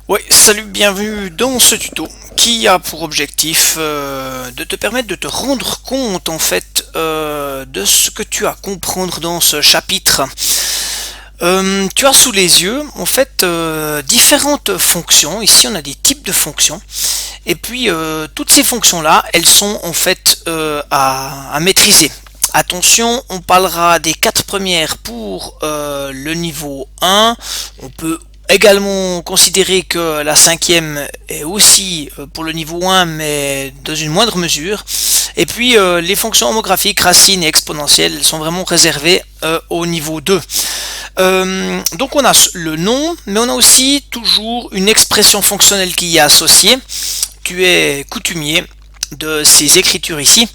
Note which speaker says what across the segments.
Speaker 1: Ouais, salut, bienvenue dans ce tuto qui a pour objectif de te permettre de te rendre compte en fait de ce que tu as à comprendre dans ce chapitre. Tu as sous les yeux en fait différentes fonctions. Ici on a des types de fonctions et puis toutes ces fonctions là elles sont en fait à maîtriser. Attention, on parlera des quatre premières pour le niveau 1. On peut également considérer que la cinquième est aussi pour le niveau 1 mais dans une moindre mesure. Et puis les fonctions homographiques, racines et exponentielles sont vraiment réservées au niveau 2. Donc on a le nom, mais on a aussi toujours une expression fonctionnelle qui y est associée. Tu es coutumier de ces écritures ici.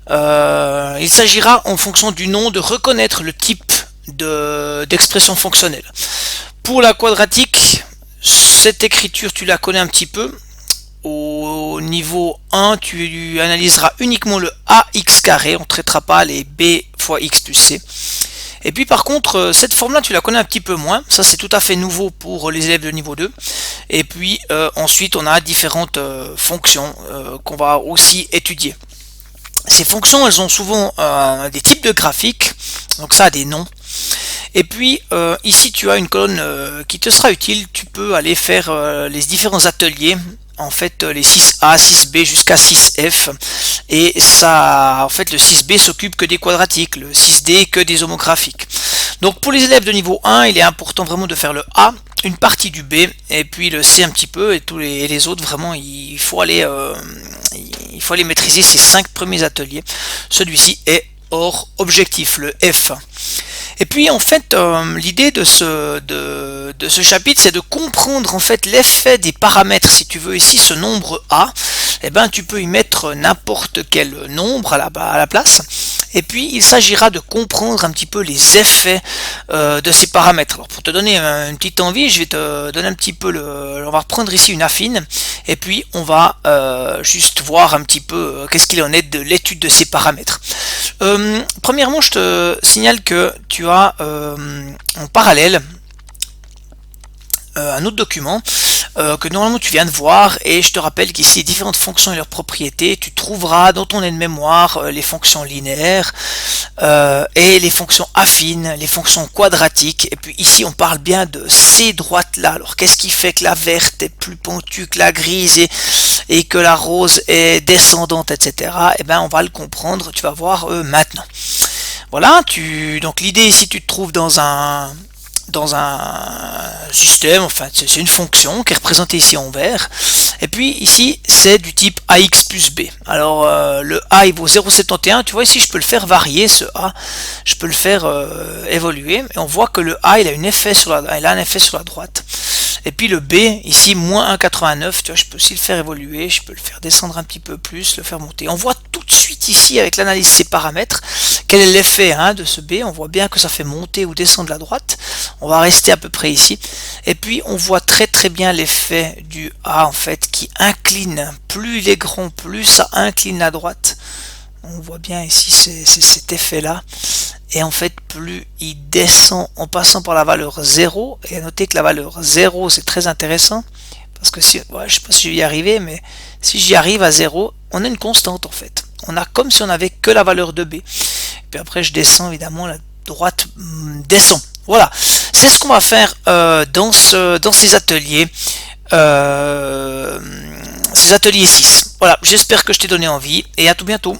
Speaker 1: Il s'agira en fonction du nom de reconnaître le type d'expression fonctionnelle. Pour la quadratique, cette écriture tu la connais un petit peu. Au niveau 1, tu analyseras uniquement le ax carré, on ne traitera pas les b fois x plus c. Et puis par contre, cette forme-là, tu la connais un petit peu moins. Ça, c'est tout à fait nouveau pour les élèves de niveau 2. Et puis ensuite, on a différentes fonctions qu'on va aussi étudier. Ces fonctions, elles ont souvent des types de graphiques, donc ça a des noms. Et puis ici, tu as une colonne qui te sera utile. Tu peux aller faire les différents ateliers. En fait les 6A, 6B jusqu'à 6F, et ça, en fait le 6B s'occupe que des quadratiques, le 6D que des homographiques. Donc pour les élèves de niveau 1, il est important vraiment de faire le A, une partie du B, et puis le C un petit peu, et tous les autres vraiment il faut aller maîtriser ces 5 premiers ateliers. Celui-ci est hors objectif, le F. Et puis en fait l'idée de ce chapitre, c'est de comprendre en fait l'effet des paramètres. Si tu veux ici ce nombre A, eh ben tu peux y mettre n'importe quel nombre à la place. Et puis il s'agira de comprendre un petit peu les effets de ces paramètres. Alors pour te donner une petite envie, je vais te donner un petit peu on va reprendre ici une affine, et puis on va juste voir un petit peu qu'est-ce qu'il en est de l'étude de ces paramètres. Premièrement, je te signale que tu as en parallèle un autre document que normalement tu viens de voir, et je te rappelle qu'ici les différentes fonctions et leurs propriétés, tu trouveras dans ton aide-mémoire les fonctions linéaires et les fonctions affines, les fonctions quadratiques. Et puis ici on parle bien de ces droites là. Alors qu'est-ce qui fait que la verte est plus pentue que la grise et que la rose est descendante, etc. Et ben on va le comprendre, tu vas voir maintenant. Voilà, donc l'idée ici, tu te trouves dans un système, enfin c'est une fonction qui est représentée ici en vert, et puis ici c'est du type ax plus b. Alors le a il vaut 0,71, tu vois ici je peux le faire varier, ce a je peux le faire évoluer, et on voit que le a il a un effet sur la droite. Et puis le B, ici, moins 1,89, tu vois, je peux aussi le faire évoluer, je peux le faire descendre un petit peu plus, le faire monter. On voit tout de suite ici, avec l'analyse de ces paramètres, quel est l'effet de ce B. On voit bien que ça fait monter ou descendre la droite. On va rester à peu près ici. Et puis, on voit très très bien l'effet du A, en fait, qui incline. Plus il est grand, plus ça incline la droite. On voit bien ici cet effet-là. Et en fait, plus il descend en passant par la valeur 0, et à noter que la valeur 0, c'est très intéressant, parce que si, ouais, je sais pas si je vais y arriver, mais si j'y arrive à 0, on a une constante en fait. On a comme si on avait que la valeur de B. Et puis après, je descends, évidemment, la droite descend. Voilà, c'est ce qu'on va faire dans ces ateliers. Ces ateliers 6. Voilà, j'espère que je t'ai donné envie, et à tout bientôt.